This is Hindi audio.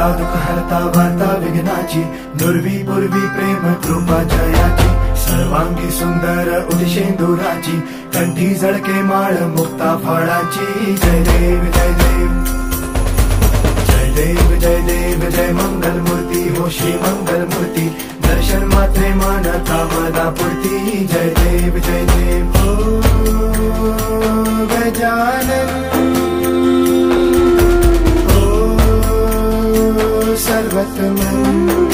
हरता दुःख हरता वार्ता विघ्नाची, नुरवी पूर्वी प्रेम कृपा जयाची, सर्वांगी सुंदर उदिशेंदुराची, कंठी झळके माळ मुक्ता फळाची. जय देव जय देव जय देव जय देव जय मंगल मूर्ती हो श्री मंगल मूर्ती, दर्शन मात्रे मन कामना पूर्ती. जय देव जय देव हो गजानन हो सर्वतमन.